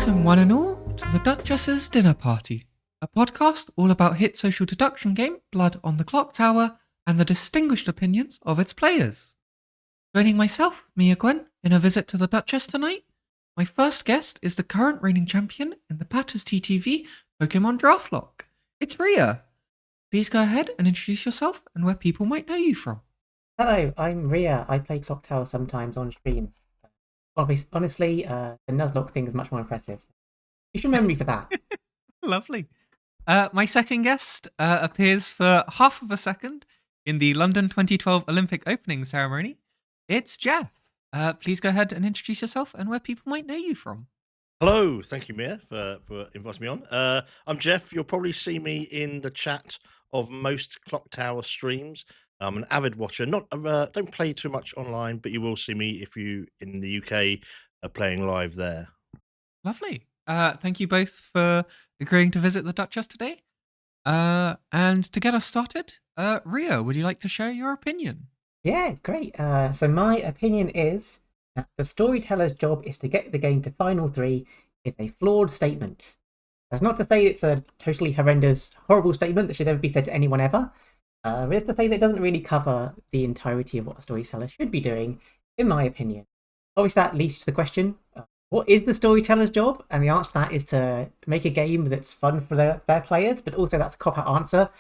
Welcome, one and all, to the Duchess's Dinner Party, a podcast all about hit social deduction game Blood on the Clock Tower and the distinguished opinions of its players. Joining myself, Mia Gwen, in a visit to the Duchess tonight, my first guest is the current reigning champion in the Patters TTV Pokemon Draft Lock. It's Rhea. Please go ahead and introduce yourself and where people might know you from. Hello, I'm Rhea. I play Clock Tower sometimes on streams. Honestly, the Nuzlocke thing is much more impressive. You should remember me for that. Lovely. My second guest appears for half of a second in the London 2012 Olympic opening ceremony. It's Geoff. Please go ahead and introduce yourself and where people might know you from. Hello, thank you, Mia, for inviting me on. I'm Geoff. You'll probably see me in the chat of most Clock Tower streams. I'm an avid watcher. Don't play too much online, but you will see me if you in the UK are playing live there. Lovely. Thank you both for agreeing to visit the Duchess today. And to get us started, Rhea, would you like to share your opinion? Yeah, great. So my opinion is that the storyteller's job is to get the game to Final 3 is a flawed statement. That's not to say it's a totally horrendous, horrible statement that should never be said to anyone ever. It's to say that it doesn't really cover the entirety of what a storyteller should be doing, in my opinion. Obviously, that leads to the question, what is the storyteller's job? And the answer to that is to make a game that's fun for their players, but also that's a cop-out answer,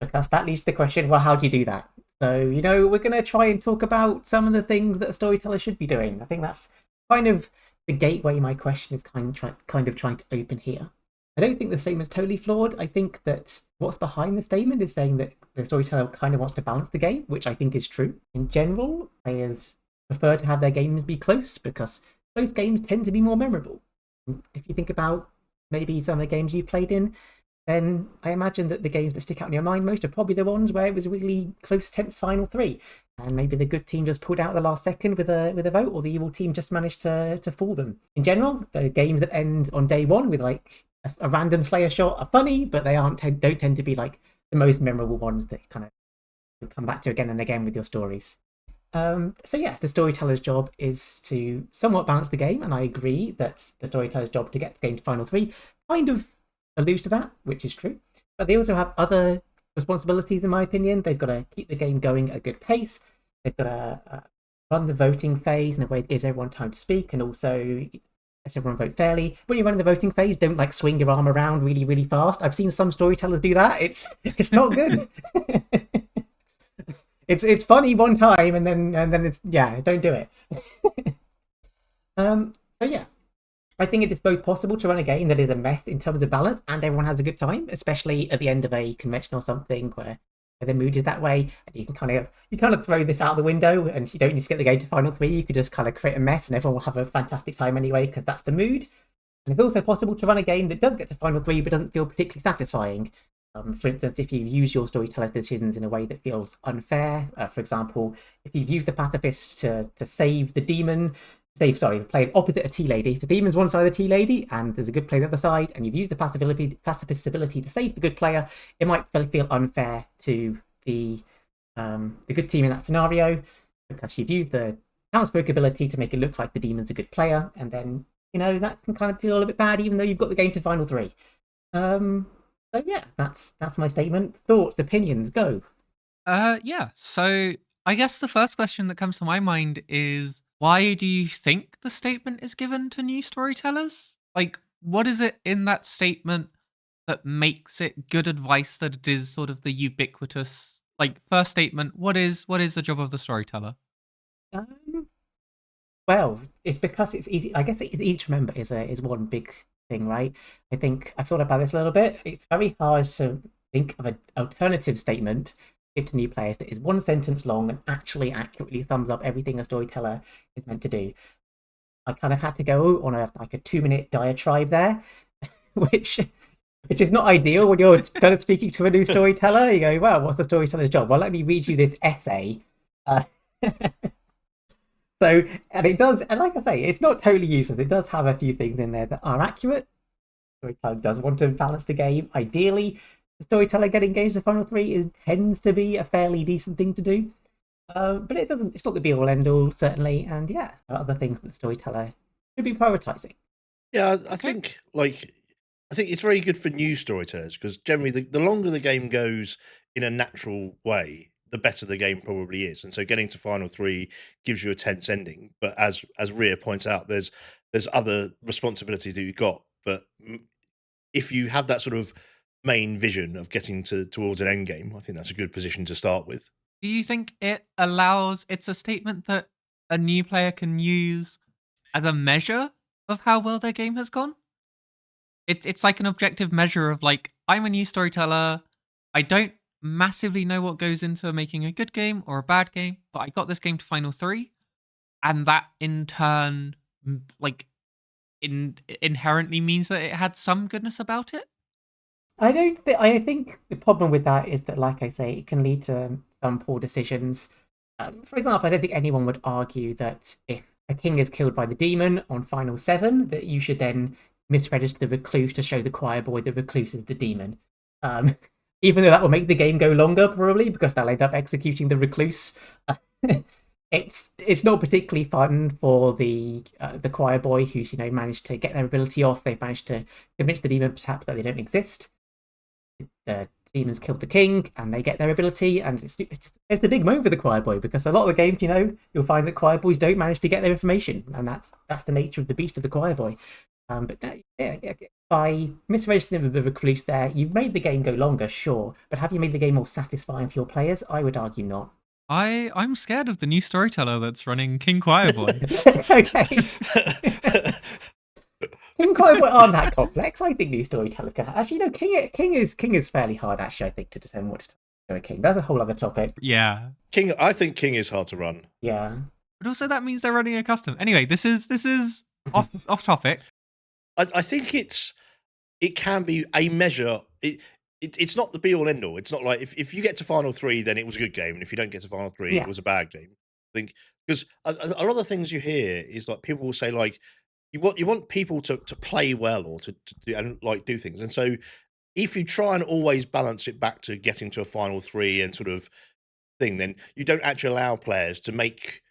because that leads to the question, well, how do you do that? So, we're going to try and talk about some of the things that a storyteller should be doing. I think that's kind of the gateway my question is kind of trying to open here. I don't think the statement's totally flawed. I think that what's behind the statement is saying that the storyteller kind of wants to balance the game, which I think is true. In general, players prefer to have their games be close because close games tend to be more memorable. If you think about maybe some of the games you've played in, then I imagine that the games that stick out in your mind most are probably the ones where it was really close, tense Final 3. And maybe the good team just pulled out at the last second with a vote, or the evil team just managed to fool them. In general, the games that end on day one with like a random Slayer shot are funny, but they don't tend to be like the most memorable ones that kind of come back to again and again with your stories. So yes, the storyteller's job is to somewhat balance the game, and I agree that the storyteller's job to get the game to Final 3 kind of alludes to that, which is true. But they also have other responsibilities, in my opinion. They've got to keep the game going at a good pace. They've got to run the voting phase in a way that gives everyone time to speak, and also lets everyone vote fairly. When you're running the voting phase, don't like swing your arm around really, really fast. I've seen some storytellers do that. It's not good. It's funny one time, and then it's don't do it. So yeah, I think it is both possible to run a game that is a mess in terms of balance, and everyone has a good time, especially at the end of a convention or something where the mood is that way, and you can kind of throw this out the window, and you don't need to get the game to Final 3. You could just kind of create a mess, and everyone will have a fantastic time anyway because that's the mood. And it's also possible to run a game that does get to Final 3 but doesn't feel particularly satisfying. For instance, if you use your storyteller's decisions in a way that feels unfair, for example, if you've used the pacifist to save the demon, play opposite a tea lady. If the demon's one side of the tea lady and there's a good player the other side, and you've used the pacifist's ability to save the good player, it might feel unfair to the good team in that scenario because you've used the townsfolk ability to make it look like the demon's a good player, and then that can kind of feel a bit bad even though you've got the game to Final 3. So yeah, that's my statement. Thoughts, opinions, go. Yeah. So I guess the first question that comes to my mind is, why do you think the statement is given to new storytellers? Like, what is it in that statement that makes it good advice that it is sort of the ubiquitous, like, first statement? What is the job of the storyteller? Well, it's because it's easy. I guess each member is one big thing, right? I think I've thought about this a little bit. It's very hard to think of an alternative statement to new players that is one sentence long and actually accurately sums up everything a storyteller is meant to do. I kind of had to go on a 2-minute diatribe there, which is not ideal when you're kind of speaking to a new storyteller. You go, well, what's the storyteller's job? Well, let me read you this essay. So, and it does, and like I say, it's not totally useless. It does have a few things in there that are accurate. The storyteller does want to balance the game. Ideally, the storyteller getting games to Final 3 tends to be a fairly decent thing to do. But it's not the be all end all, certainly. And yeah, there are other things that the storyteller should be prioritizing. Yeah, I think it's very good for new storytellers because generally the longer the game goes in a natural way, the better the game probably is. And so getting to final three gives you a tense ending. But as Rhea points out, there's other responsibilities that you've got. But if you have that sort of main vision of getting towards an end game, I think that's a good position to start with. Do you think it's a statement that a new player can use as a measure of how well their game has gone? It's like an objective measure of like, I'm a new storyteller. I don't massively know what goes into making a good game or a bad game, but I got this game to final three, and that in turn, like, inherently means that it had some goodness about it. I think the problem with that is that, like I say, it can lead to some poor decisions. For example, I don't think anyone would argue that if a king is killed by the demon on final 7, that you should then misregister the recluse to show the choir boy the recluse is the demon. Um, Even though that will make the game go longer, probably, because they'll end up executing the recluse. It's not particularly fun for the choir boy who's managed to get their ability off. They've managed to convince the demon perhaps that they don't exist. The demons killed the king and they get their ability, and it's a big moment for the choir boy because a lot of the games, you'll find that choir boys don't manage to get their information, and that's the nature of the beast of the choir boy. But by misregistering the recluse there, you've made the game go longer, sure, but have you made the game more satisfying for your players? I would argue not. I'm scared of the new storyteller that's running King Choir Boy. Okay. King Choir Boy aren't that complex. I think new storytellers can actually King is fairly hard actually, I think, to determine what to do a king. That's a whole other topic. Yeah. I think King is hard to run. Yeah. But also that means they're running a custom. Anyway, this is off topic. I think it can be a measure. It's not the be all end all. It's not like if you get to final three, then it was a good game, and if you don't get to final three, Yeah. it was a bad game. I think because a lot of the things you hear is like people will say like you want people to play well or to do, and like do things, and so if you try and always balance it back to getting to a final three and sort of thing, then you don't actually allow players to make.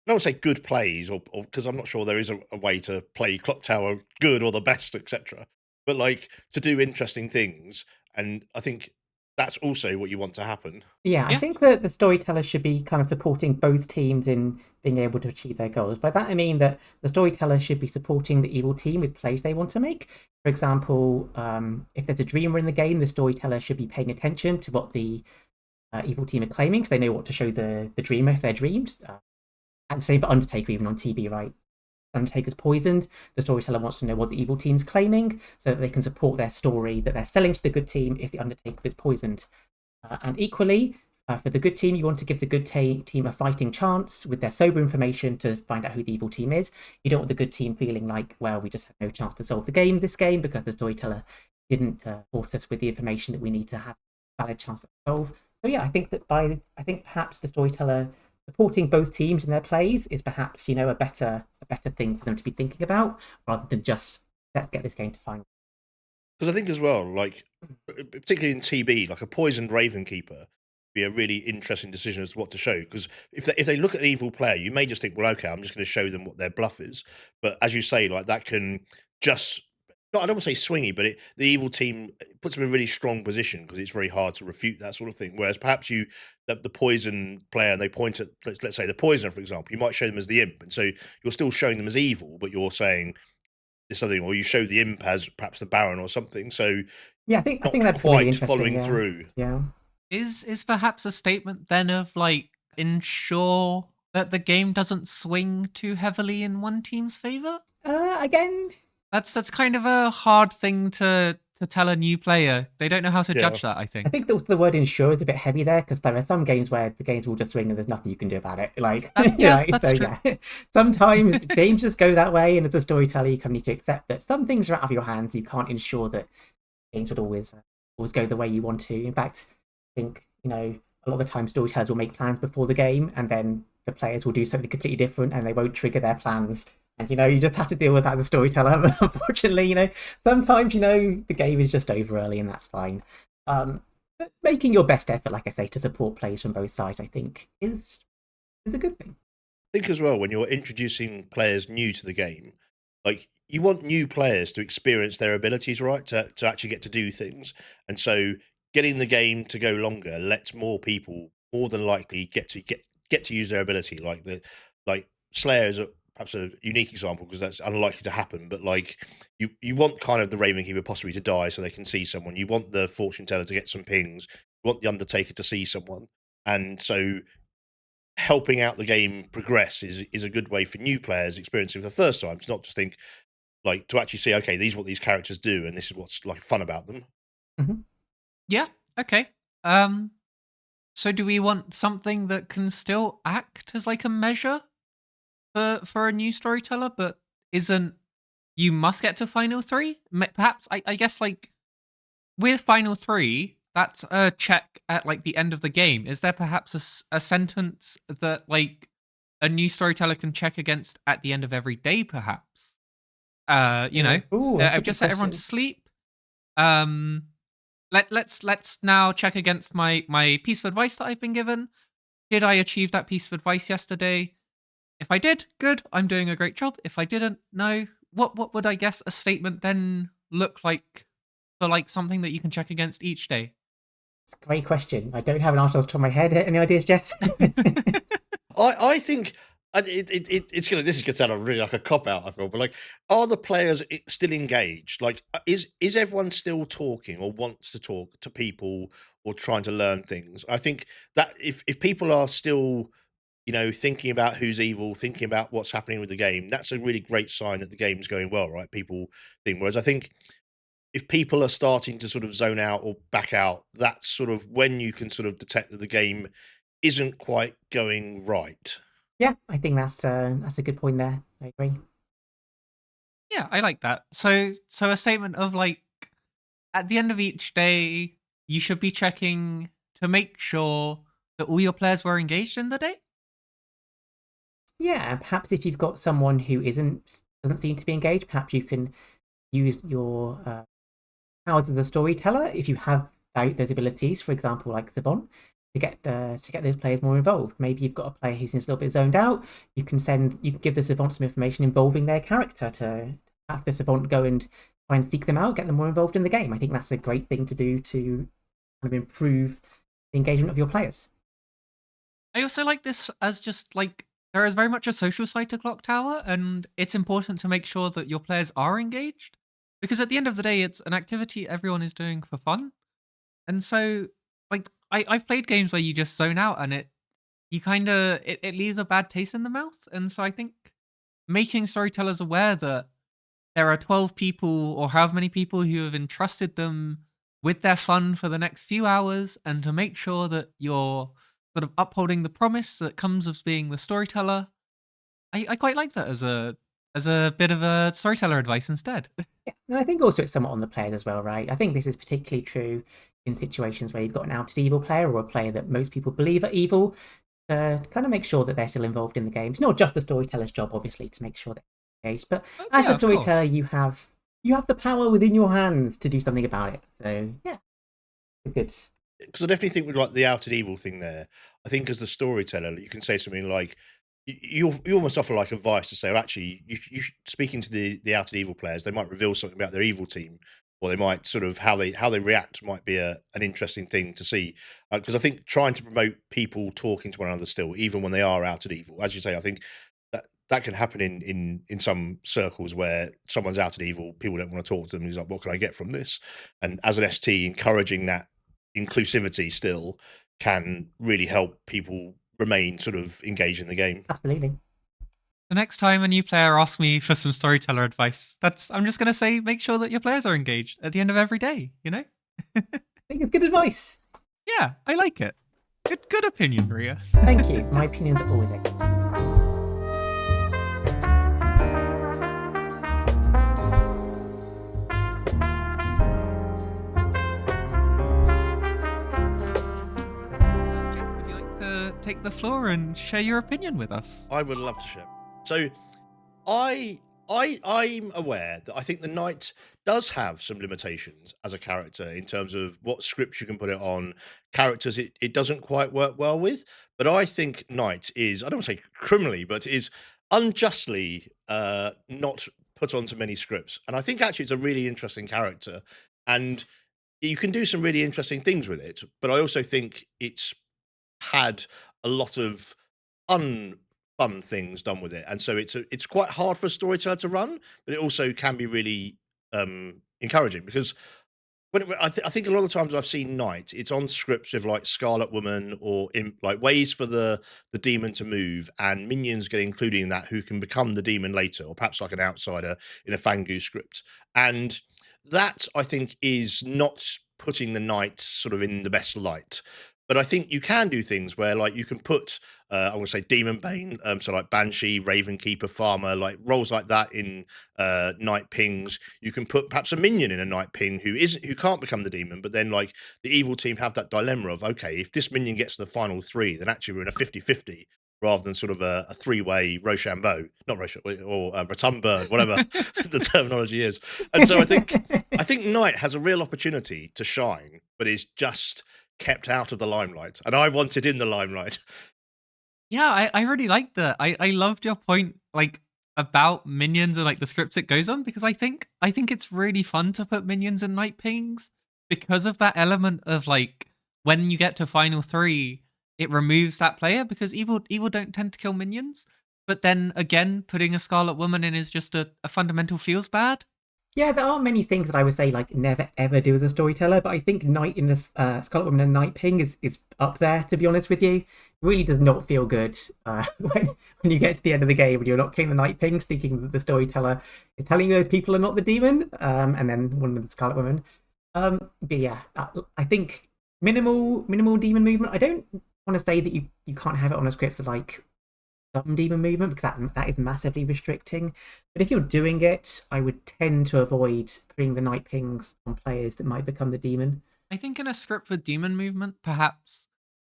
I don't say good plays, or because I'm not sure there is a way to play Clock Tower good or the best, etc. But like to do interesting things, and I think that's also what you want to happen. Yeah, I think that the storyteller should be kind of supporting both teams in being able to achieve their goals. By that I mean that the storyteller should be supporting the evil team with plays they want to make. For example, if there's a dreamer in the game, the storyteller should be paying attention to what the evil team are claiming, so they know what to show the dreamer if they're dreamed. And same for Undertaker, even on TB, right? Undertaker's poisoned. The storyteller wants to know what the evil team's claiming so that they can support their story that they're selling to the good team if the Undertaker is poisoned. And equally, for the good team, you want to give the good team a fighting chance with their sober information to find out who the evil team is. You don't want the good team feeling like, well, we just have no chance to solve this game because the storyteller didn't support us with the information that we need to have a valid chance to solve. So yeah, I think perhaps the storyteller supporting both teams in their plays is perhaps a better thing for them to be thinking about rather than just let's get this game to final. Because I think as well, like particularly in TB, like a poisoned Raven Keeper be a really interesting decision as to what to show. Because if they look at an evil player, you may just think, well, okay, I'm just going to show them what their bluff is. But as you say, like that can just I don't want to say swingy, but the evil team puts them in a really strong position because it's very hard to refute that sort of thing. Whereas perhaps the poison player, and they point at, let's say the poisoner, for example, you might show them as the imp. And so you're still showing them as evil, but you're saying this other thing, or you show the imp as perhaps the Baron or something. So yeah, I think that's quite really interesting, following through. Yeah. Is perhaps a statement then of like ensure that the game doesn't swing too heavily in one team's favor? Again, that's kind of a hard thing to tell a new player. They don't know how to judge that, I think. I think the word ensure is a bit heavy there because there are some games where the games will just swing and there's nothing you can do about it. Like, that's true. Yeah. Sometimes games just go that way, and as a storyteller, you kind of need to accept that some things are out of your hands. You can't ensure that games would always go the way you want to. In fact, I think a lot of the time storytellers will make plans before the game, and then the players will do something completely different, and they won't trigger their plans. And you just have to deal with that as a storyteller. Unfortunately, sometimes the game is just over early, and that's fine. But making your best effort, like I say, to support plays from both sides, I think is a good thing. I think as well when you're introducing players new to the game, like you want new players to experience their abilities, right? To actually get to do things, and so getting the game to go longer lets more people more than likely get to use their ability. Like Slayer is perhaps a unique example because that's unlikely to happen. But like you want kind of the Raven Keeper possibly to die so they can see someone. You want the Fortune Teller to get some pings. You want the Undertaker to see someone, and so helping out the game progress is a good way for new players experiencing for the first time to not just think like to actually see, okay, these are what these characters do and this is what's like fun about them. Yeah. Okay. So do we want something that can still act as like a measure for a new storyteller, but isn't you must get to final 3? Perhaps I guess like with final 3, that's a check at like the end of the game. Is there perhaps a sentence that like a new storyteller can check against at the end of every day, perhaps? You know, Ooh, that's a I've good just set everyone to question. sleep. Let's now check against my piece of advice that I've been given. Did I achieve that piece of advice yesterday? If I did, good. I'm doing a great job. If I didn't, no. What would I guess a statement then look like for like something that you can check against each day? Great question. I don't have an answer off the top of my head. Any ideas, Geoff? I think it's gonna this is gonna sound really like a cop out, I feel, but like, are the players still engaged? Like, is everyone still talking or wants to talk to people or trying to learn things? I think that if people are still, you know, thinking about who's evil, thinking about what's happening with the game, that's a really great sign that the game's going well, right? People think. Whereas I think if people are starting to sort of zone out or back out, that's sort of when you can sort of detect that the game isn't quite going right. Yeah, I think that's a good point there. I agree. Yeah, I like that. So a statement of like at the end of each day, you should be checking to make sure that all your players were engaged in the day. Yeah, and perhaps if you've got someone who doesn't seem to be engaged, perhaps you can use your powers as a storyteller if you have those abilities. For example, like Zabon, to get those players more involved. Maybe you've got a player who's a little bit zoned out. You can give the Savant some information involving their character to have the Savant go and try and seek them out, get them more involved in the game. I think that's a great thing to do to kind of improve the engagement of your players. I also like this as just like there is very much a social side to Clock Tower, and it's important to make sure that your players are engaged because at the end of the day, it's an activity everyone is doing for fun. And so, like, I've played games where you just zone out and it leaves a bad taste in the mouth. And so I think making storytellers aware that there are 12 people or however many people who have entrusted them with their fun for the next few hours, and to make sure that you're sort of upholding the promise that comes of being the storyteller. I quite like that as a bit of a storyteller advice instead. Yeah, and I think also it's somewhat on the players as well, right? I think this is particularly true in situations where you've got an outed evil player or a player that most people believe are evil, to kind of make sure that they're still involved in the game. It's not just the storyteller's job, obviously, to make sure they're engaged, but as Yeah, the of storyteller, course. you have the power within your hands to do something about it. So yeah, it's good. Because I definitely think with like the outed evil thing there, I think as the storyteller, you can say something like you almost offer like advice to say, well, actually, speaking to the outed evil players, they might reveal something about their evil team, or they might sort of how they react might be an interesting thing to see. Because I think trying to promote people talking to one another still, even when they are outed evil, as you say, I think that can happen in some circles where someone's outed evil, people don't want to talk to them. He's like, what can I get from this? And as an ST, encouraging that inclusivity still can really help people remain sort of engaged in the game. Absolutely. The next time a new player asks me for some storyteller advice, I'm just gonna say make sure that your players are engaged at the end of every day, you know? I think it's good advice. Yeah, I like it. Good opinion, Rhea. Thank you. My opinions are always excellent. Jeff, would you like to take the floor and share your opinion with us? I would love to share. So I'm aware that I think the knight does have some limitations as a character in terms of what scripts you can put it on, characters it doesn't quite work well with. But I think knight is, I don't want to say criminally, but is unjustly not put onto many scripts. And I think actually it's a really interesting character, and you can do some really interesting things with it. But I also think it's had a lot of unfun things done with it, and so it's quite hard for a storyteller to run, but it also can be really encouraging, because I think a lot of times I've seen Knight, it's on scripts with like Scarlet Woman or like ways for the demon to move, and minions get included in that who can become the demon later, or perhaps like an outsider in a Fangu script. And that, I think, is not putting the Knight sort of in the best light. But I think you can do things where, like, you can put, I want to say Demon Bane, so like Banshee, Raven Keeper, Farmer, like roles like that in Night Pings. You can put perhaps a minion in a Night Ping who can't become the demon, but then like the evil team have that dilemma of, okay, if this minion gets to the final 3, then actually we're in a 50-50 rather than sort of a 3-way Rochambeau, not Rochambeau, or Rotund Bird, whatever the terminology is. And so I think Knight has a real opportunity to shine, but is just kept out of the limelight, and I want it in the limelight. Yeah, I really liked that. I loved your point, like, about minions and like the scripts it goes on, because I think it's really fun to put minions in Night Pings because of that element of like when you get to final 3, it removes that player because evil don't tend to kill minions. But then again, putting a Scarlet Woman in is just a fundamental feels bad. Yeah, there aren't many things that I would say like never ever do as a storyteller, but I think Knight in this Scarlet Woman and Night Ping is up there, to be honest with you. It really does not feel good when you get to the end of the game and you're not killing the Night Pings, thinking that the storyteller is telling you those people are not the demon, and then one of the Scarlet Woman. But yeah, I think minimal demon movement. I don't want to say that you can't have it on a script of like some demon movement, because that is massively restricting. But if you're doing it, I would tend to avoid putting the Night Pings on players that might become the demon. I think in a script with demon movement, perhaps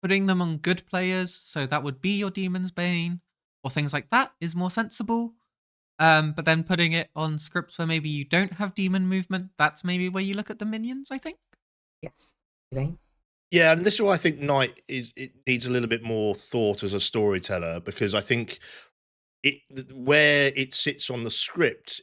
putting them on good players, so that would be your Demon's Bane or things like that, is more sensible. But then putting it on scripts where maybe you don't have demon movement, that's maybe where you look at the minions, I think. Yes. Elaine? Yeah, and this is why I think Knight it needs a little bit more thought as a storyteller, because I think where it sits on the script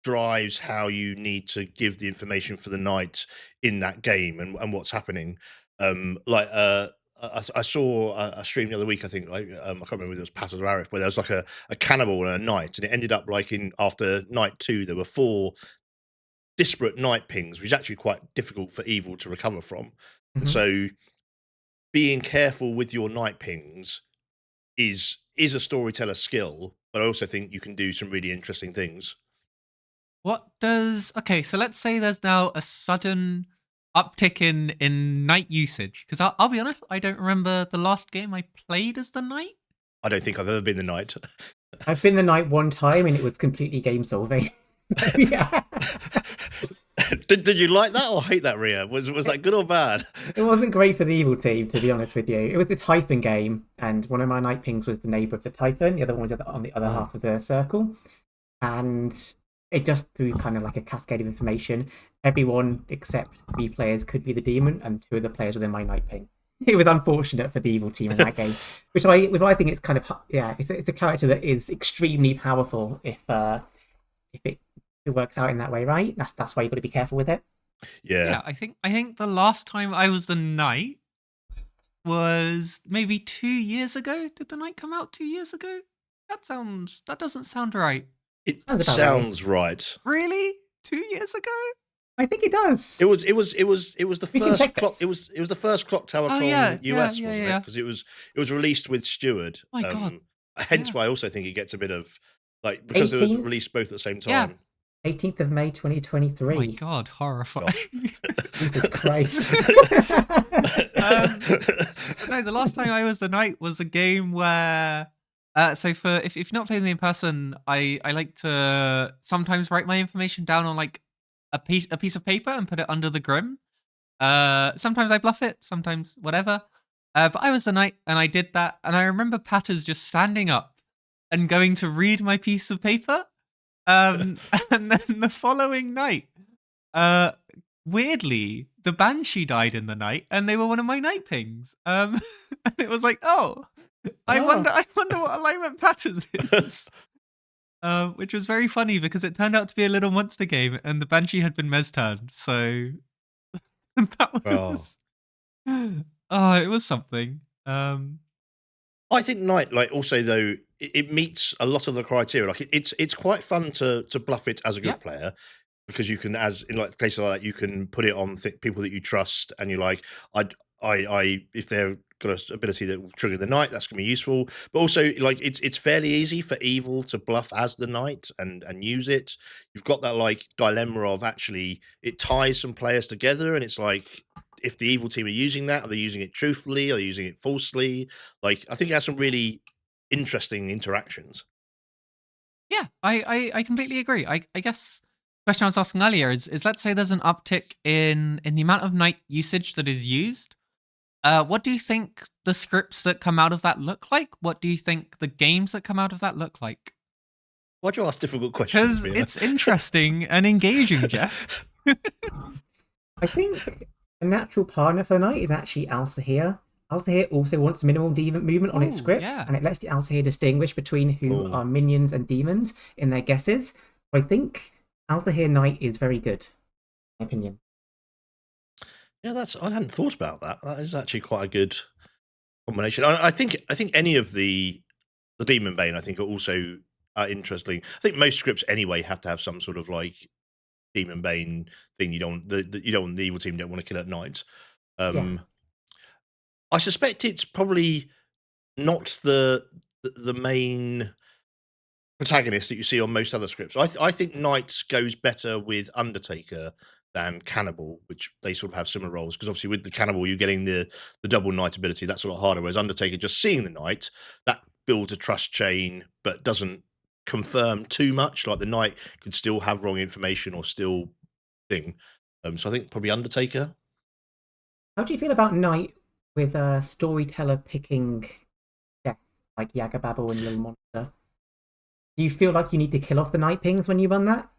drives how you need to give the information for the Knight in that game and what's happening. I saw a stream the other week, I think, like I can't remember whether it was Passes or Arif, where there was like a cannibal and a knight, and it ended up like after night 2 there were 4 disparate Night Pings, which is actually quite difficult for evil to recover from. And so being careful with your Night Pings is a storyteller skill, but I also think you can do some really interesting things. Okay, so let's say there's now a sudden uptick in Knight usage, because I'll be honest, I don't remember the last game I played as the Knight. I don't think I've ever been the Knight. I've been the Knight one time and it was completely game solving. Yeah. Did you like that or hate that, Rhea? Was that good or bad? It wasn't great for the evil team, to be honest with you. It was the Typhon game, and one of my Night Pings was the neighbour of the Typhon, the other one was on the other half of the circle. And it just threw kind of like a cascade of information. Everyone except 3 players could be the demon, and 2 of the players were in my Night Ping. It was unfortunate for the evil team in that game, which I think it's kind of, yeah, it's a character that is extremely powerful if it works out in that way, right? That's why you've got to be careful with it. Yeah. I think the last time I was the Knight was maybe 2 years ago. Did the Knight come out 2 years ago? That doesn't sound right. It sounds right. Really? 2 years ago? I think it does. It was the first clock. It was the first Clock Tower Con US, wasn't it? Because it was released with Steward. My God. Hence why I also think it gets a bit of like, because they were released both at the same time. Yeah. 18th of May 2023. Oh my God, horrifying. Jesus Christ. No, the last time I was the Knight was a game where so for if you've not played me in person, I like to sometimes write my information down on like a piece of paper and put it under the Grim. Sometimes I bluff it, sometimes whatever. But I was the Knight and I did that, and I remember Patters just standing up and going to read my piece of paper. And then the following night, weirdly, the Banshee died in the night, and they were one of my Night Pings. And it was like, I wonder what alignment Patters is. which was very funny because it turned out to be a little monster game, and the Banshee had been Mez turned. So that was it was something. I think Knight, like, also though, it meets a lot of the criteria. Like, it's quite fun to bluff it as a good Yep. player, because you can, as in like cases like that, you can put it on people that you trust, and you're like, if they're got an ability that will trigger the Knight, that's gonna be useful. But also, like, it's fairly easy for evil to bluff as the Knight and use it. You've got that like dilemma of actually it ties some players together, and it's like, if the evil team are using that, are they using it truthfully? Are they using it falsely? Like, I think it has some really interesting interactions. Yeah, I completely agree. I guess the question I was asking earlier is let's say there's an uptick in the amount of Knight usage that is used. What do you think the scripts that come out of that look like? What do you think the games that come out of that look like? Why do you ask difficult questions? Because it's interesting and engaging, Geoff. I think a natural partner for the Knight is actually Alsahir. Alsahir also wants minimal demon movement on its scripts, yeah. and it lets the Alsahir distinguish between who are minions and demons in their guesses. So I think Alsahir Knight is very good, in my opinion. Yeah, I hadn't thought about that. That is actually quite a good combination. I think any of the Demon Bane, I think, are also interesting. I think most scripts anyway have to have some sort of like Demon Bane thing. You don't the evil team don't want to kill at night. I suspect it's probably not the main protagonist that you see on most other scripts. I think Knight goes better with Undertaker than Cannibal, which they sort of have similar roles, because obviously with the Cannibal you're getting the double Knight ability. That's a lot harder, whereas Undertaker, just seeing the Knight, that builds a trust chain but doesn't confirm too much. Like, the Knight could still have wrong information or still thing. So I think probably Undertaker. How do you feel about Knight with a storyteller picking death, like Yagababble and Little Monster? Do you feel like you need to kill off the Night Pings when you run that?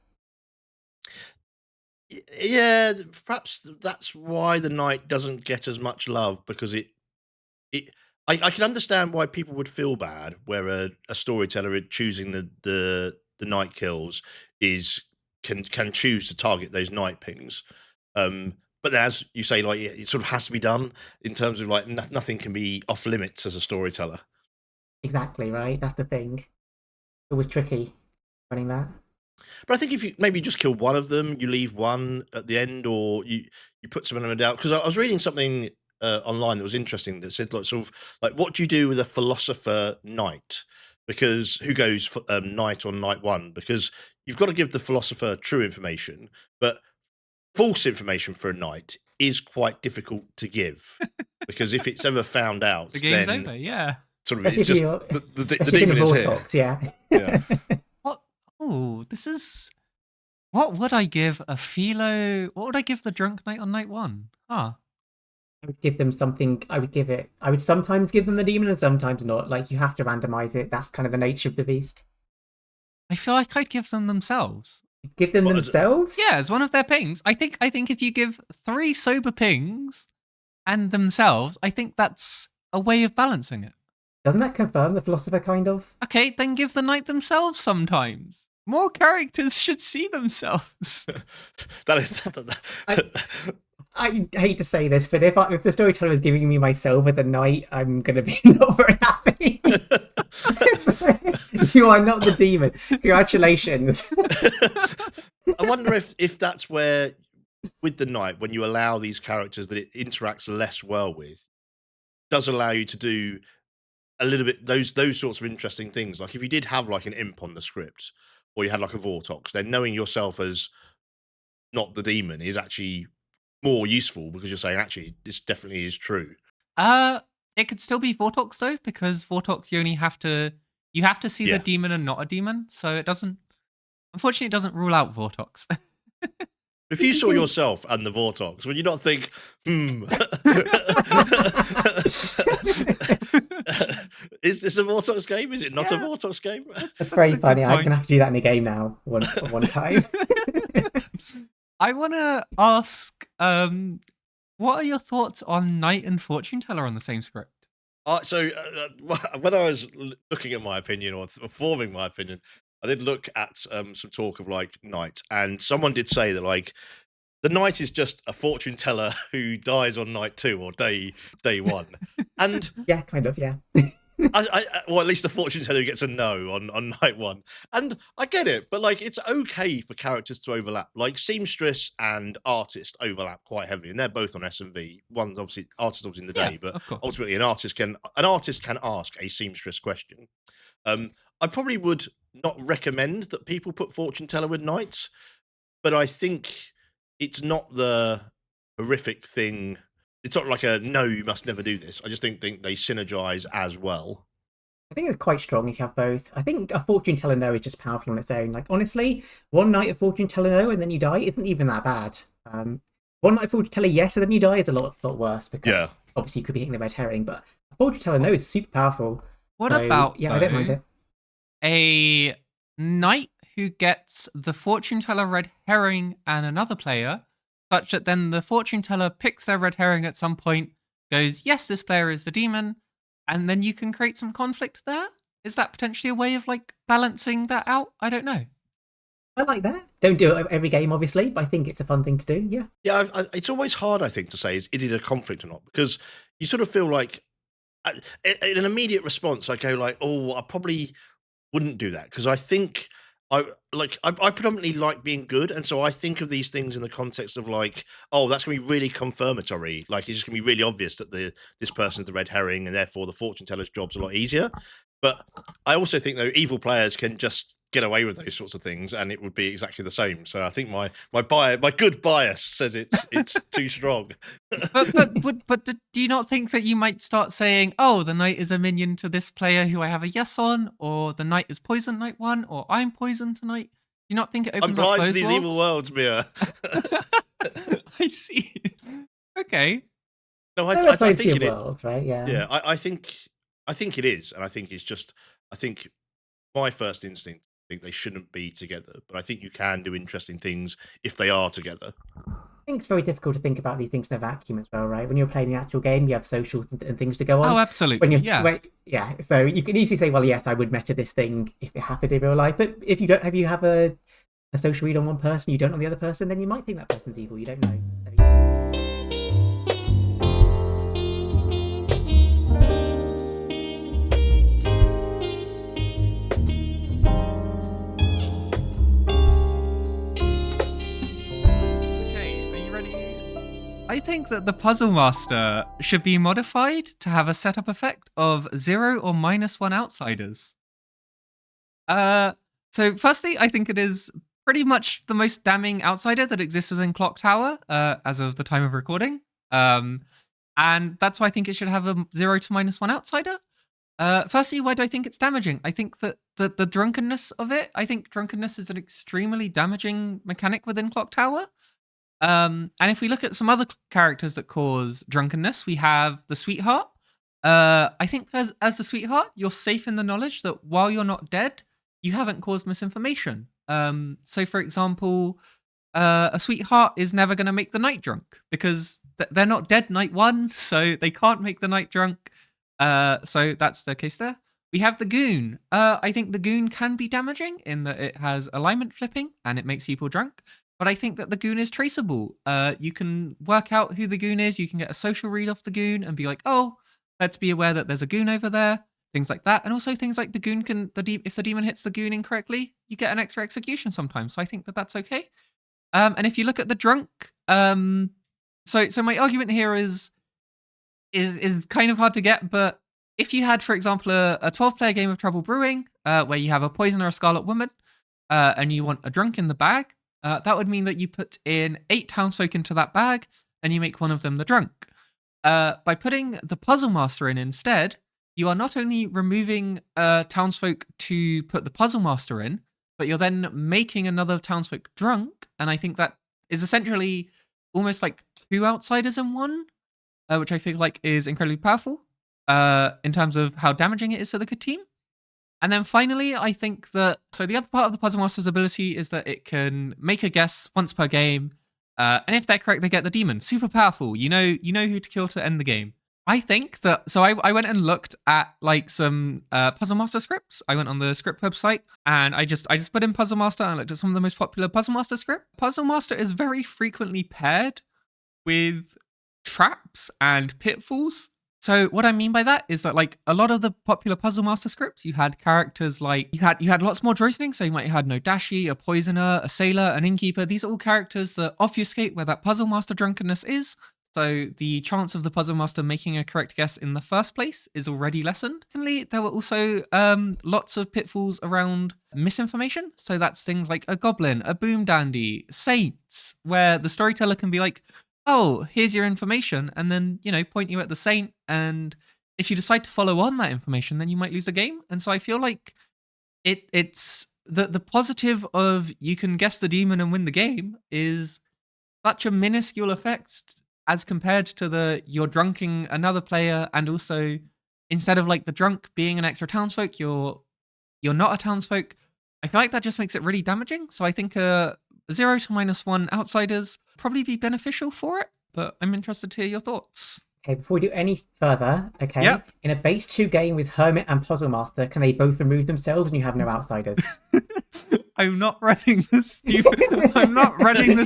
Yeah, perhaps that's why the Knight doesn't get as much love, because I can understand why people would feel bad where a storyteller choosing the Knight kills can choose to target those Night Pings. But then, as you say, like, it sort of has to be done in terms of like nothing can be off limits as a storyteller. Exactly, right? That's the thing. It was tricky running that. But I think if you maybe just kill one of them, you leave one at the end, or you put some element out. Because I was reading something online that was interesting that said, like, sort of like, what do you do with a philosopher Knight? Because who goes for Knight on night one? Because you've got to give the philosopher true information, but false information for a Knight is quite difficult to give, because if it's ever found out, The game's then over, yeah. sort of it's just the demon is here. Yeah. Yeah. What? Oh, this is. What would I give a Philo? What would I give the Drunk Knight on night one? I would give them something. I would sometimes give them the demon and sometimes not. Like, you have to randomize it. That's kind of the nature of the beast. I feel like I'd give them themselves. Give them themselves? Yeah, as one of their pings. I think if you give 3 sober pings and themselves, I think that's a way of balancing it. Doesn't that confirm the philosopher, kind of? Okay, then give the Knight themselves sometimes. More characters should see themselves. That is. I hate to say this, but if the storyteller is giving me myself as a Knight, I'm going to be not very happy. You are not the demon. Congratulations. I wonder if that's where, with the Knight, when you allow these characters that it interacts less well with, does allow you to do a little bit those sorts of interesting things. Like, if you did have like an imp on the script, or you had like a Vortox, then knowing yourself as not the demon is actually more useful, because you're saying, actually, this definitely is true. It could still be Vortox though, because Vortox you have to see the demon and not a demon, so it doesn't. Unfortunately, it doesn't rule out Vortox. If you saw yourself and the Vortox, would you not think, is this a Vortox game? Is it not a Vortox game? That's very funny. I'm going to have to do that in a game now, one time. I want to ask, what are your thoughts on Knight and Fortune Teller on the same script? So when I was looking at my opinion, or forming my opinion, I did look at some talk of like Knight, and someone did say that like the Knight is just a fortune teller who dies on night 2 or day 1, and Yeah, kind of, yeah. well, at least a fortune teller who gets a no on night 1, and I get it, but like it's okay for characters to overlap. Like seamstress and artist overlap quite heavily, and they're both on S&V. One's obviously artist, obviously in the day, but of course. ultimately an artist can ask a seamstress question. I probably would not recommend that people put fortune teller with knights, but I think it's not the horrific thing. It's not like a no, you must never do this. I just think they synergize as well. I think it's quite strong if you have both. I think a fortune teller no is just powerful on its own. Like honestly, one night of fortune teller no and then you die isn't even that bad. One night of fortune teller yes and then you die is a lot worse because obviously you could be hitting the red herring. But a fortune teller no is super powerful. What So, about I don't mind it. a knight who gets the fortune teller red herring and another player, such that then the fortune teller picks their red herring at some point, goes, yes, this player is the demon, and then you can create some conflict there? Is that potentially a way of like balancing that out? I don't know. I like that. Don't do it every game, obviously, but I think it's a fun thing to do. Yeah. Yeah, it's always hard, I think, to say is it a conflict or not, because you sort of feel like in an immediate response, I go like, oh, I probably wouldn't do that because I think I predominantly like being good, and so I think of these things in the context of like, oh, that's gonna be really confirmatory. Like it's just gonna be really obvious that this person's the red herring, and therefore the fortune teller's job's a lot easier. But I also think though evil players can just get away with those sorts of things, and it would be exactly the same. So I think my good bias says it's too strong. But do you not think that you might start saying, oh, the knight is a minion to this player who I have a yes on, or the knight is poisoned night 1, or I'm poisoned tonight? Do you not think it opens I'm up blind those to these worlds? evil worlds, Mia. I see. Okay. No, There are I plenty think of it. worlds, right? Yeah. Yeah, I think it is, and I think it's just. I think my first instinct. I think they shouldn't be together, but I think you can do interesting things if they are together. I think it's very difficult to think about these things in a vacuum as well, right? When you're playing the actual game, you have socials and things to go on. Oh, absolutely. Yeah. So you can easily say, well, yes, I would meta this thing if it happened in real life. But if you don't, you have a social read on one person, you don't on the other person, then you might think that person's evil. You don't know. I think that the puzzlemaster should be modified to have a setup effect of 0 or -1 outsiders. So firstly, I think it is pretty much the most damning outsider that exists within Clock Tower as of the time of recording. And that's why I think it should have a 0 to -1 outsider. Firstly, why do I think it's damaging? I think that the drunkenness of it, I think drunkenness is an extremely damaging mechanic within Clock Tower. And if we look at some other characters that cause drunkenness, we have the Sweetheart. I think as the Sweetheart, you're safe in the knowledge that while you're not dead, you haven't caused misinformation. So, for example, a Sweetheart is never going to make the Knight drunk because they're not dead night 1, so they can't make the Knight drunk. So that's the case there. We have the Goon. I think the Goon can be damaging in that it has alignment flipping and it makes people drunk. But I think that the Goon is traceable. You can work out who the Goon is. You can get a social read off the Goon and be like, oh, let's be aware that there's a Goon over there. Things like that. And also things like the Goon can, if the demon hits the Goon incorrectly, you get an extra execution sometimes. So I think that that's okay. And if you look at the drunk, so my argument here is kind of hard to get, but if you had, for example, a 12-player game of Trouble Brewing, where you have a Poison or a Scarlet Woman, and you want a drunk in the bag, that would mean that you put in 8 townsfolk into that bag, and you make one of them the drunk. By putting the Puzzlemaster in instead, you are not only removing townsfolk to put the Puzzlemaster in, but you're then making another townsfolk drunk, and I think that is essentially almost like 2 outsiders in 1, which I feel like is incredibly powerful in terms of how damaging it is to the good team. And then finally, I think that, so the other part of the Puzzlemaster's ability is that it can make a guess once per game, and if they're correct, they get the demon. Super powerful. You know who to kill to end the game. I think that I went and looked at like some Puzzle Master scripts. I went on the script website and I just put in Puzzle Master and I looked at some of the most popular Puzzle Master script. Puzzle Master is very frequently paired with traps and pitfalls. So what I mean by that is that like a lot of the popular Puzzle Master scripts, you had characters like you had lots more droisening. So you might have had no Dashi, a poisoner, a sailor, an innkeeper. These are all characters that obfuscate where that Puzzle Master drunkenness is. So the chance of the Puzzle Master making a correct guess in the first place is already lessened. Secondly, there were also lots of pitfalls around misinformation. So that's things like a goblin, a boom dandy, saints, where the storyteller can be like, oh, here's your information, and then, point you at the saint, and if you decide to follow on that information, then you might lose the game. And so I feel like it's the positive of you can guess the demon and win the game is such a minuscule effect as compared to you're drunking another player, and also instead of like the drunk being an extra townsfolk, you're not a townsfolk. I feel like that just makes it really damaging. So I think 0 to -1 outsiders probably be beneficial for it, but I'm interested to hear your thoughts. Okay, before we do any further, okay, Yep. in a base 2 game with Hermit and Puzzle Master, can they both remove themselves and you have no outsiders? I'm not running the stupid. I'm not running the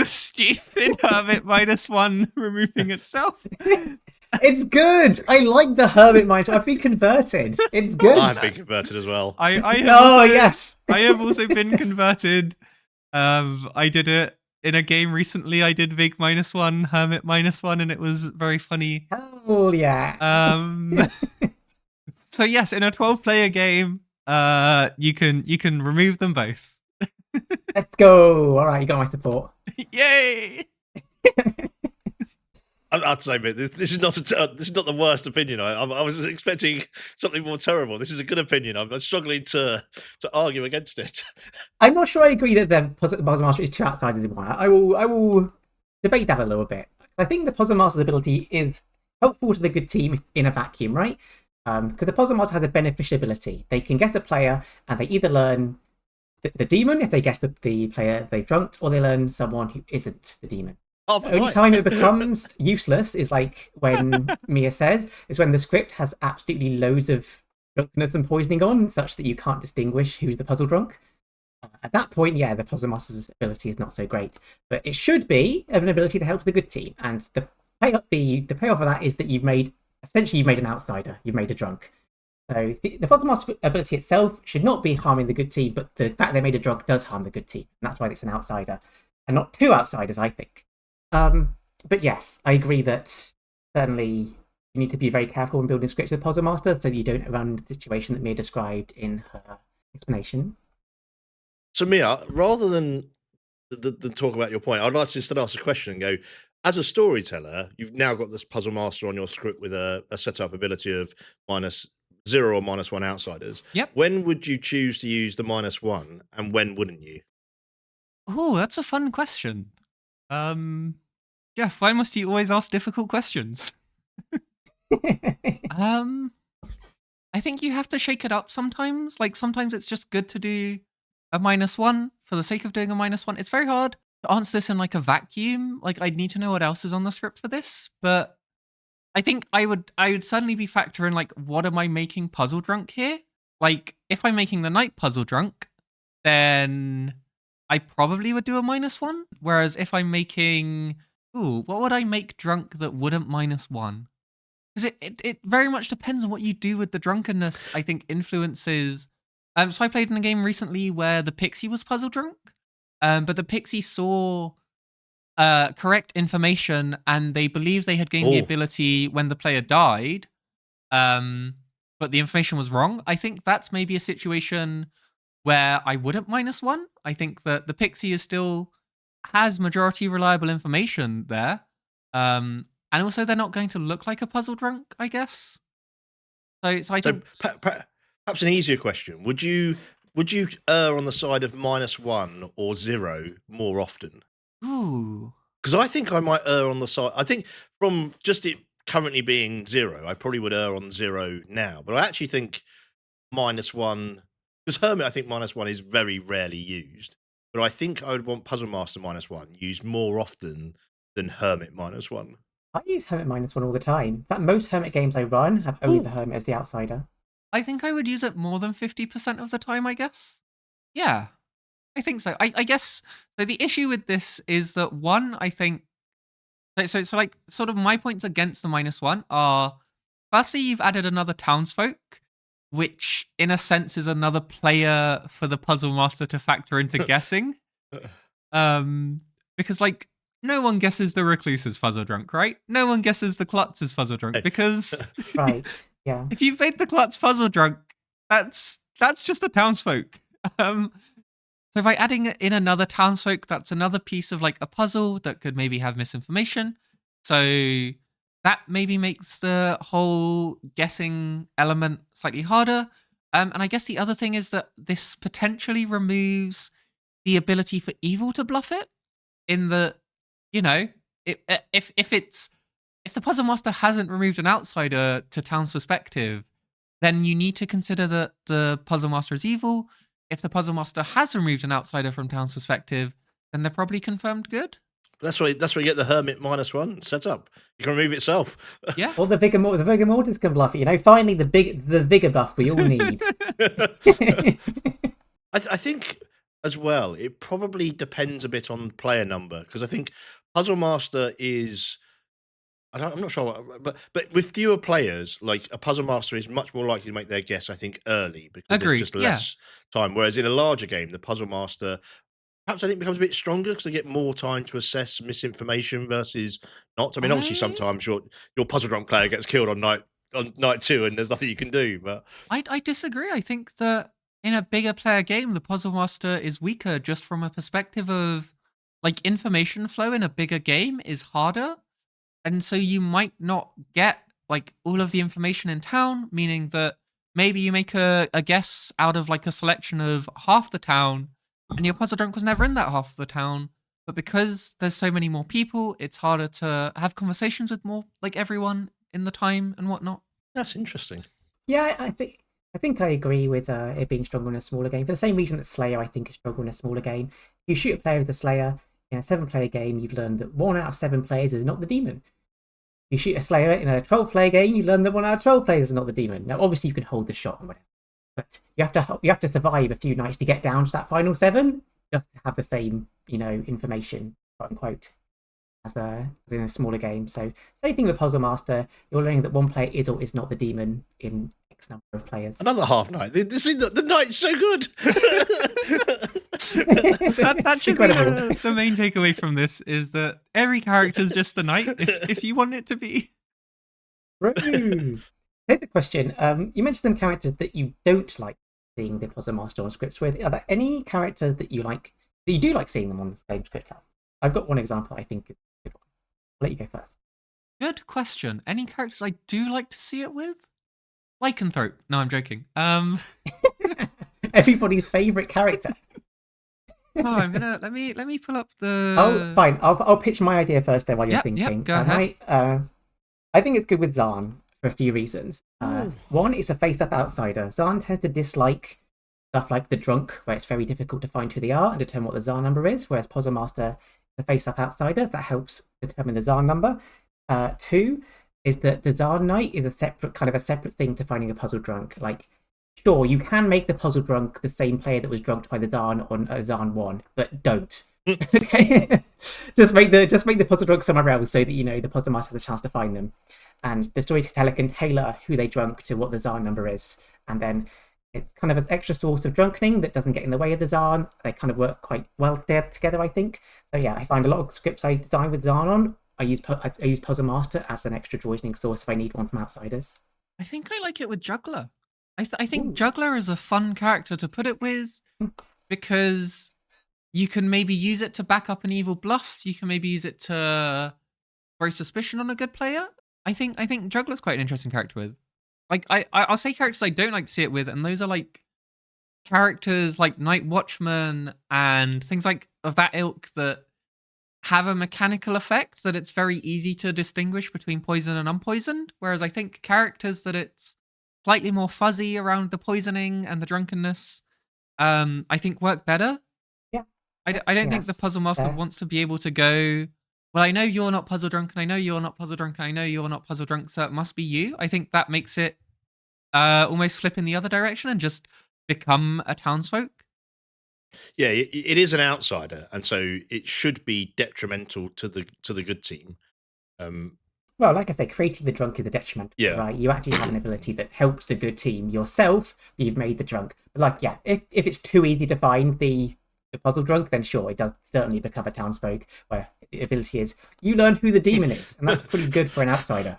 stupid Hermit -1 removing itself. It's good. I like the Hermit mindset. I've been converted. It's good. I've been converted as well. I have Oh, also, yes. I have also been converted. I did it in a game recently. I did Vig -1, Hermit -1, and it was very funny. Oh yeah. So yes, in a 12-player game, you can remove them both. Let's go. All right, you got my support. Yay! I have to say, mate, this is not the worst opinion. I was expecting something more terrible. This is a good opinion. I'm struggling to argue against it. I'm not sure I agree that the Puzzle Master is 2 outsiders in 1. I will debate that a little bit. I think the Puzzle Master's ability is helpful to the good team in a vacuum, right? Because the Puzzle Master has a beneficial ability. They can guess a player, and they either learn the demon if they guess the player they've drunked, or they learn someone who isn't the demon. Oh, The only time it becomes useless is like when Mia says, is when the script has absolutely loads of drunkenness and poisoning on, such that you can't distinguish who's the puzzle drunk. At that point, yeah, the Puzzle Master's ability is not so great, but it should be an ability to help the good team. And the payoff of that is that you've made an outsider, you've made a drunk. So the Puzzle Master ability itself should not be harming the good team, but the fact they made a drunk does harm the good team, and that's why it's an outsider, and not 2 outsiders, I think. But yes, I agree that certainly you need to be very careful when building scripts with Puzzle Master so that you don't run the situation that Mia described in her explanation. So Mia, rather than talk about your point, I'd like to just ask a question and go, as a storyteller, you've now got this Puzzle Master on your script with a setup ability of -0 or -1 outsiders. Yep. When would you choose to use the -1 and when wouldn't you? Oh, that's a fun question. Geoff, why must you always ask difficult questions? I think you have to shake it up sometimes. Like sometimes it's just good to do a -1 for the sake of doing a -1. It's very hard to answer this in like a vacuum. Like I'd need to know what else is on the script for this, but I think I would certainly be factoring like, what am I making puzzle drunk here? Like if I'm making the night puzzle drunk, then I probably would do a -1. Whereas if I'm making, what would I make drunk that wouldn't -1? Because it very much depends on what you do with the drunkenness, I think influences. So I played in a game recently where the pixie was puzzle drunk, but the pixie saw correct information and they believed they had gained the ability when the player died, but the information was wrong. I think that's maybe a situation where I wouldn't -1. I think that the pixie still has majority reliable information there. And also they're not going to look like a puzzle drunk, I guess. So I think Perhaps an easier question. Would you err on the side of -1 or 0 more often? Ooh. Because I think I might err on the side. I think from just it currently being 0, I probably would err on 0 now. But I actually think -1, because Hermit, I think -1 is very rarely used. But I think I would want Puzzle Master -1 used more often than Hermit -1. I use Hermit -1 all the time. In fact, most Hermit games I run have only Ooh. the Hermit as the outsider. I think I would use it more than 50% of the time, I guess. Yeah, I think so. I guess, so the issue with this is that one, I think, so like, sort of my points against the -1 are, firstly, you've added another townsfolk, which in a sense is another player for the puzzle master to factor into guessing. Because like, no one guesses the recluse is fuzzle drunk, right? No one guesses the klutz is fuzzle drunk, because Right, yeah. if you've made the klutz puzzle drunk, that's just a townsfolk. So by adding in another townsfolk, that's another piece of like a puzzle that could maybe have misinformation. So that maybe makes the whole guessing element slightly harder. And I guess the other thing is that this potentially removes the ability for evil to bluff it. In the, you know, if the puzzle master hasn't removed an outsider to town's perspective, then you need to consider that the puzzle master is evil. If the puzzle master has removed an outsider from town's perspective, then they're probably confirmed good. That's where you get the Hermit -1 set up. You can remove it itself. Yeah. Or the vigor mortis can bluff it. You know, finally the vigor buff we all need. I think as well, it probably depends a bit on player number, because I think Puzzle Master is. I'm not sure, but with fewer players, like a puzzle master is much more likely to make their guess, I think, early, because Agreed, there's just yeah. less time. Whereas in a larger game, the puzzle master perhaps I think becomes a bit stronger because they get more time to assess misinformation versus not. I mean, obviously, sometimes your puzzle drunk player gets killed on night 2, and there's nothing you can do. But I disagree. I think that in a bigger player game, the puzzle master is weaker just from a perspective of like information flow in a bigger game is harder. And so you might not get like all of the information in town, meaning that maybe you make a guess out of like a selection of half the town, and your puzzle drunk was never in that half of the town. But because there's so many more people, it's harder to have conversations with more like everyone in the time and whatnot. that's interesting. Yeah, I think I agree with it being stronger in a smaller game. For the same reason that Slayer, I think, is stronger in a smaller game. If you shoot a player with the Slayer in a 7-player game, you've learned that 1 out of 7 players is not the demon. You shoot a Slayer in a 12-player game, you learn that 1 out of 12 players is not the demon. Now, obviously, you can hold the shot and whatever, but you have to survive a few nights to get down to that final 7, just to have the same, information, quote unquote, as in a smaller game. So, same thing with Puzzle Master. You're learning that 1 player is or is not the demon in X number of players. Another half night. The night's so good. That should be the main takeaway from this, is that every character is just the night if you want it to be. True. Here's a question. You mentioned some characters that you don't like seeing the Puzzle Master on scripts with. Are there any characters that you do like seeing them on the same script as? I've got one example I think is a good one. I'll let you go first. Good question. Any characters I do like to see it with? Lycanthrope. No, I'm joking. Everybody's favourite character. Oh, I'm gonna let me pull up the. Oh, fine. I'll pitch my idea first then while you're thinking. Yep, go ahead. I think it's good with Zahn for a few reasons. One, it's a face-up outsider. Zahn tends to dislike stuff like the drunk, where it's very difficult to find who they are and determine what the Zahn number is, whereas Puzzle Master is a face-up outsider. That helps determine the Zahn number. 2 is that the Zahn Knight is a separate thing to finding a puzzle drunk. Like, sure, you can make the puzzle drunk the same player that was drunked by the Zahn on Zahn 1, but don't. Okay, just make the puzzle drunk somewhere else so that the puzzle master has a chance to find them, and the storyteller can tailor who they drunk to what the Zahn number is, and then it's kind of an extra source of drunkening that doesn't get in the way of the Zahn. They kind of work quite well together, I think. So yeah, I find a lot of scripts I design with Zahn on, I use Puzzle Master as an extra joining source if I need one from outsiders. I think I like it with Juggler. I think Juggler is a fun character to put it with, because you can maybe use it to back up an evil bluff. You can maybe use it to throw suspicion on a good player. I think Juggler's quite an interesting character with. Like I'll say characters I don't like to see it with, and those are like characters like Night Watchman and things like of that ilk that have a mechanical effect that it's very easy to distinguish between poisoned and unpoisoned. Whereas I think characters that it's slightly more fuzzy around the poisoning and the drunkenness, I think work better. Yeah. I don't think the Puzzle Master wants to be able to go well, I know you're not puzzle drunk, and I know you're not puzzle drunk, and I know you're not puzzle drunk, so it must be you. I think that makes it almost flip in the other direction and just become a townsfolk. Yeah, it is an outsider, and so it should be detrimental to the good team. Well, like I say, creating the drunk is a detriment, Yeah. right? You actually have an ability that helps the good team yourself, but you've made the drunk. But like, yeah, if it's too easy to find the puzzle drunk, then sure, it does certainly become a townsfolk, where the ability is you learn who the demon is, and that's pretty good for an outsider.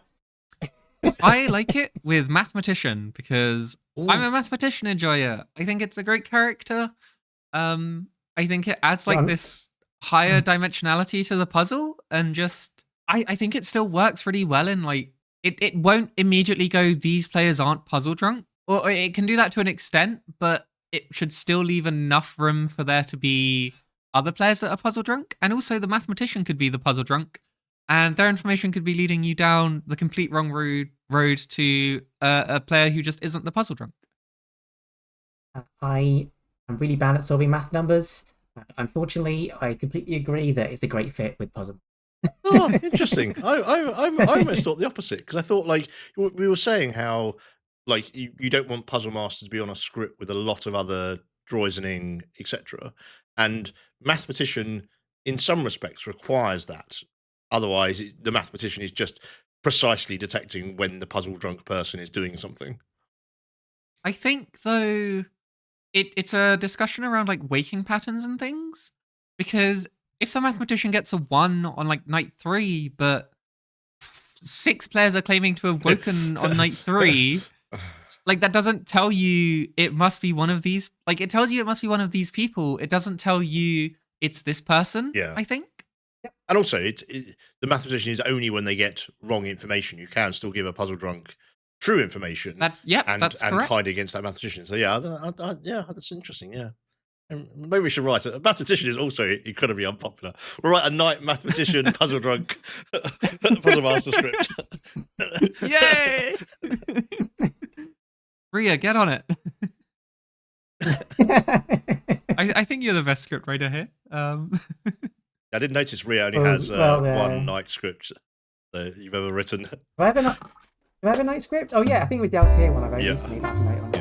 I like it with mathematician because I'm a mathematician enjoyer. I think it's a great character. I think it adds like this higher dimensionality to the puzzle, and just I think it still works really well in like it won't immediately go these players aren't puzzle drunk, or it can do that to an extent, but it should still leave enough room for there to be other players that are puzzle drunk, and also the mathematician could be the puzzle drunk, and their information could be leading you down the complete wrong road to a player who just isn't the puzzle drunk. I am really bad at solving math numbers. Unfortunately, I completely agree that it's a great fit with puzzle. Oh, interesting. I almost thought the opposite, because I thought, like, we were saying how, like, you don't want Puzzle Master to be on a script with a lot of other droisening, etc. And Mathematician, in some respects, requires that. Otherwise, the Mathematician is just precisely detecting when the puzzle drunk person is doing something. I think, though, it's a discussion around like waking patterns and things, because if the mathematician gets a 1 on like night 3, but 6 players are claiming to have woken on night 3, like that doesn't tell you it must be one of these. Like it tells you it must be one of these people. It doesn't tell you it's this person. Yeah. I think. And also, the mathematician is only when they get wrong information. You can still give a puzzle drunk true information. That's correct. Hide against that mathematician. So yeah, that's interesting. Yeah, and maybe we should write it. A mathematician is also incredibly unpopular. We'll write a night mathematician puzzle drunk puzzle master script. Yay! Rhea, get on it. I think you're the best script writer here. I did notice Rhea only has one night script that you've ever written. Do I have a night script? Oh yeah, I think it was the Altair one I wrote recently. That's a night one.